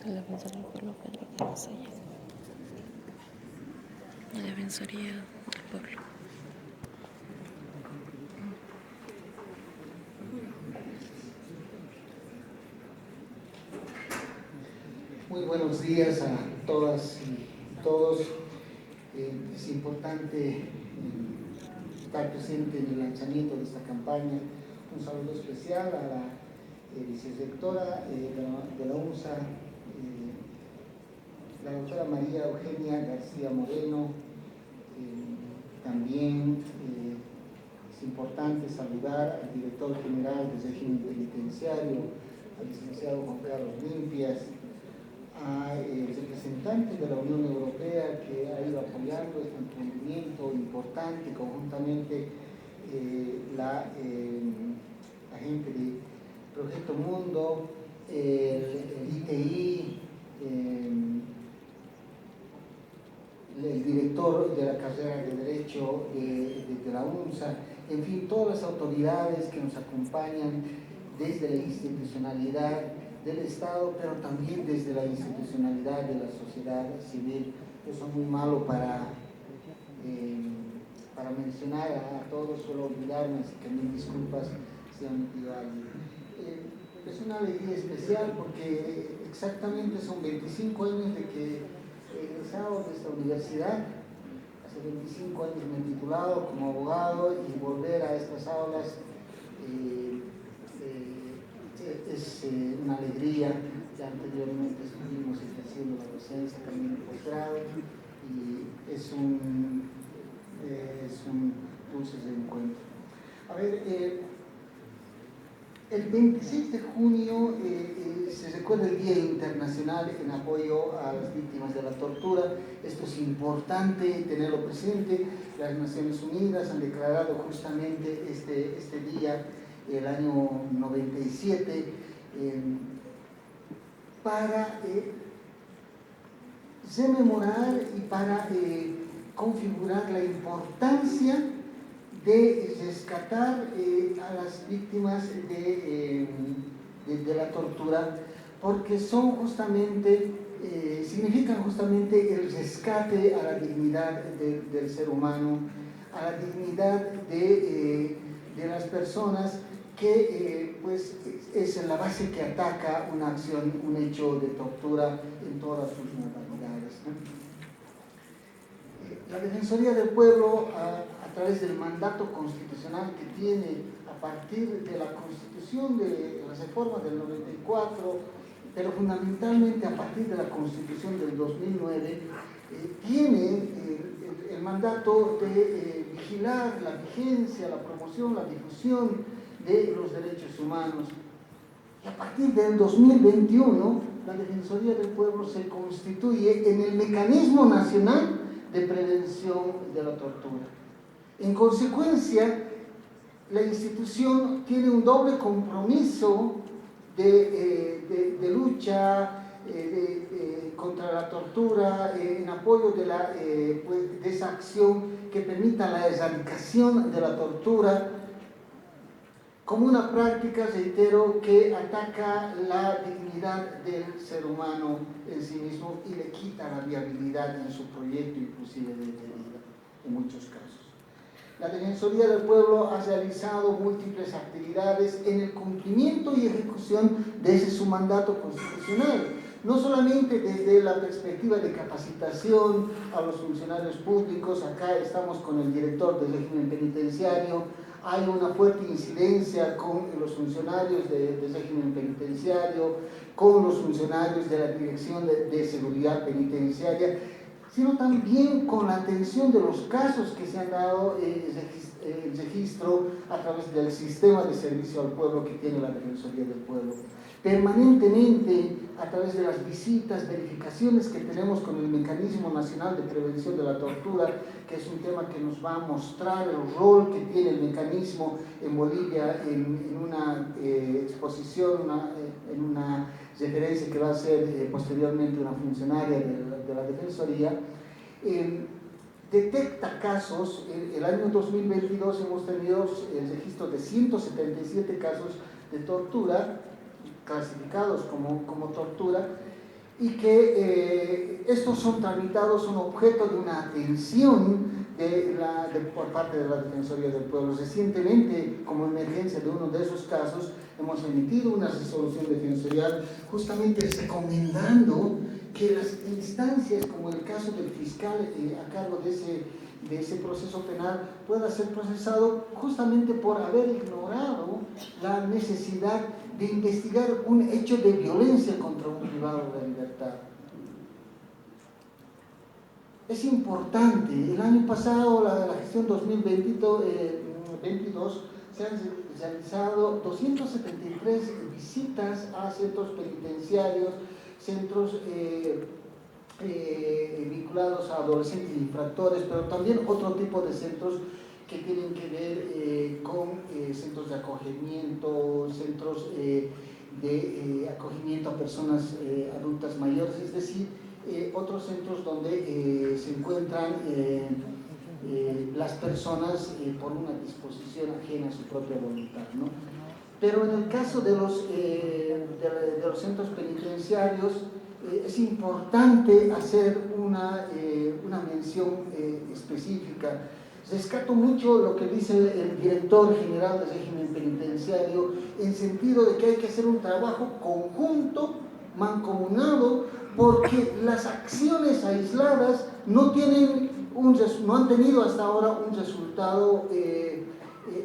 El defensor del pueblo, Pedro Camasaya. La Defensoría del Pueblo. Muy buenos días a todas y todos. Es importante estar presente en el lanzamiento de esta campaña. Un saludo especial a la vicerrectora de la UNSA, la doctora María Eugenia García Moreno. También es importante saludar al director general del régimen penitenciario, al licenciado Juan Carlos Limpias, al representante de la Unión Europea que ha ido apoyando este emprendimiento importante conjuntamente la gente de Proyecto Mundo, el ITI, el director de la carrera de Derecho de la UNSA, en fin, todas las autoridades que nos acompañan desde la institucionalidad del Estado, pero también desde la institucionalidad de la sociedad civil. Yo soy muy malo para mencionar a todos, suelo olvidarme, así que mil disculpas si he omitido a alguien. Es una alegría especial porque exactamente son 25 años de que he egresado de esta universidad. Hace 25 años me he titulado como abogado y volver a estas aulas es una alegría. Ya anteriormente estuvimos ejerciendo la docencia también en posgrado y es un dulce reencuentro. A ver, el 26 de junio se recuerda el Día Internacional en apoyo a las víctimas de la tortura. Esto es importante tenerlo presente. Las Naciones Unidas han declarado justamente este día, el año 97, para rememorar y para configurar la importancia de rescatar a las víctimas de la tortura, porque son justamente, significan justamente el rescate a la dignidad del ser humano, a la dignidad de las personas, que pues es la base que ataca una acción, un hecho de tortura en todas sus modalidades, ¿no? La Defensoría del Pueblo, a través del mandato constitucional que tiene a partir de la Constitución de las reformas del 94, pero fundamentalmente a partir de la Constitución del 2009, tiene el mandato de vigilar la vigencia, la promoción, la difusión de los derechos humanos. Y a partir del 2021, la Defensoría del Pueblo se constituye en el Mecanismo Nacional de Prevención de la Tortura. En consecuencia, la institución tiene un doble compromiso de lucha contra la tortura, en apoyo de esa acción que permita la erradicación de la tortura, como una práctica, reitero, que ataca la dignidad del ser humano en sí mismo y le quita la viabilidad en su proyecto inclusive de vida, en muchos casos. La Defensoría del Pueblo ha realizado múltiples actividades en el cumplimiento y ejecución de ese su mandato constitucional, no solamente desde la perspectiva de capacitación a los funcionarios públicos. Acá estamos con el director del régimen penitenciario. Hay una fuerte incidencia con los funcionarios del régimen penitenciario, con los funcionarios de la Dirección de Seguridad Penitenciaria, sino también con la atención de los casos que se han dado el registro a través del sistema de servicio al pueblo que tiene la Defensoría del Pueblo. Permanentemente, a través de las visitas, verificaciones que tenemos con el Mecanismo Nacional de Prevención de la Tortura, que es un tema que nos va a mostrar el rol que tiene el mecanismo en Bolivia en una exposición, en una referencia que va a hacer posteriormente una funcionaria de la Defensoría. Detecta casos. El año 2022 hemos tenido el registro de 177 casos de tortura clasificados como tortura, y que estos son tramitados, son objeto de una atención por parte de la Defensoría del Pueblo. Recientemente, como emergencia de uno de esos casos, hemos emitido una resolución defensorial justamente recomendando que las instancias, como el caso del fiscal a cargo de ese proceso penal, pueda ser procesado justamente por haber ignorado la necesidad de investigar un hecho de violencia contra un privado de libertad. Es importante, el año pasado, la gestión 2022, se han realizado 273 visitas a centros penitenciarios, centros vinculados a adolescentes infractores, pero también otro tipo de centros que tienen que ver con centros de acogimiento, centros de acogimiento a personas adultas mayores, es decir, otros centros donde se encuentran las personas por una disposición ajena a su propia voluntad, ¿no? Pero en el caso de los centros penitenciarios es importante hacer una mención específica. Rescato mucho lo que dice el director general del régimen penitenciario, en sentido de que hay que hacer un trabajo conjunto, mancomunado, porque las acciones aisladas no han tenido hasta ahora un resultado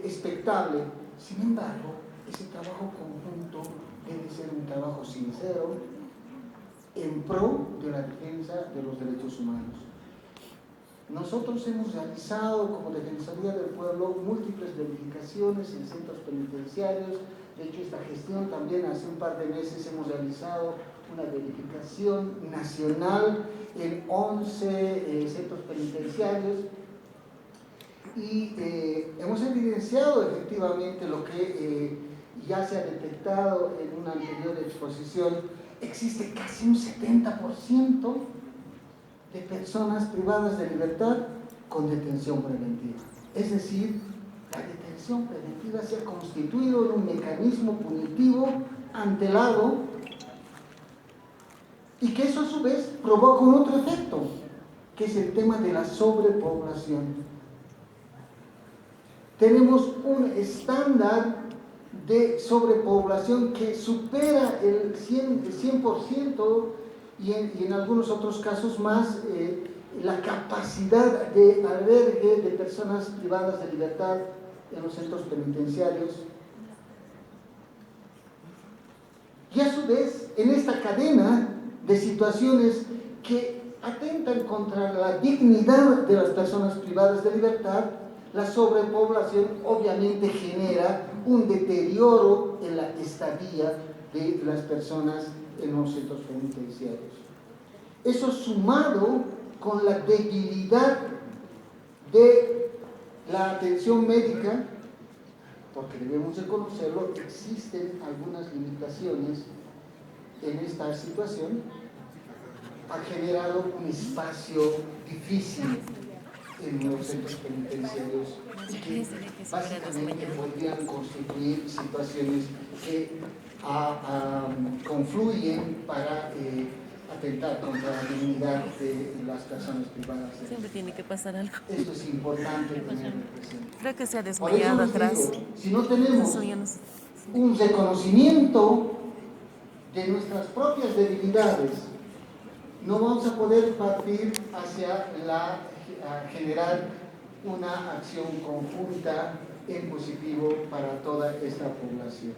expectable. Sin embargo, ese trabajo conjunto debe ser un trabajo sincero en pro de la defensa de los derechos humanos. Nosotros hemos realizado como Defensoría del Pueblo múltiples verificaciones en centros penitenciarios. De hecho, esta gestión también hace un par de meses hemos realizado una verificación nacional en 11 centros penitenciarios y hemos evidenciado efectivamente lo que ya se ha detectado en una anterior exposición. Existe casi un 70% de personas privadas de libertad con detención preventiva. Es decir, la detención preventiva se ha constituido en un mecanismo punitivo antelado y que eso a su vez provoca un otro efecto, que es el tema de la sobrepoblación. Tenemos un estándar de sobrepoblación que supera el 100% y en algunos otros casos más la capacidad de albergue de personas privadas de libertad en los centros penitenciarios. Y a su vez, en esta cadena de situaciones que atentan contra la dignidad de las personas privadas de libertad, la sobrepoblación obviamente genera un deterioro en la estadía de las personas en los centros penitenciarios. Eso sumado con la debilidad de la atención médica, porque debemos reconocerlo, existen algunas limitaciones en esta situación, ha generado un espacio difícil en los centros penitenciarios que básicamente podrían constituir situaciones que confluyen para atentar contra la dignidad de las personas privadas. Siempre tiene que pasar algo. Esto es importante tener presente. Creo que se ha Por eso desmayado les atrás. digo, si no tenemos Eso ya no sé. un reconocimiento de nuestras propias debilidades, no vamos a poder partir hacia a generar una acción conjunta en positivo para toda esta población.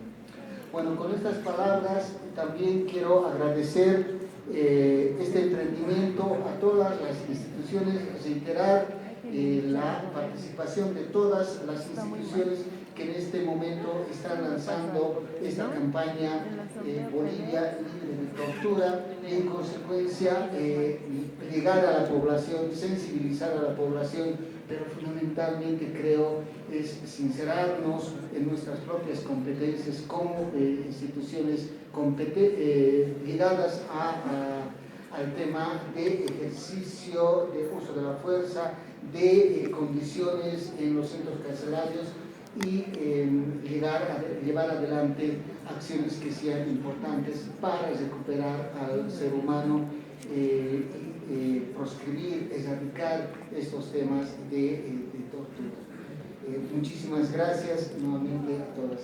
Bueno, con estas palabras también quiero agradecer este emprendimiento a todas las instituciones, reiterar la participación de todas las instituciones que en este momento están lanzando esta campaña Bolivia libre de tortura y en consecuencia llegar a la población, sensibilizar a la población, pero fundamentalmente creo es sincerarnos en nuestras propias competencias como instituciones ligadas al tema de ejercicio, de uso de la fuerza, de condiciones en los centros carcelarios, y llevar adelante acciones que sean importantes para recuperar al ser humano y proscribir, erradicar estos temas de tortura. Muchísimas gracias nuevamente a todas.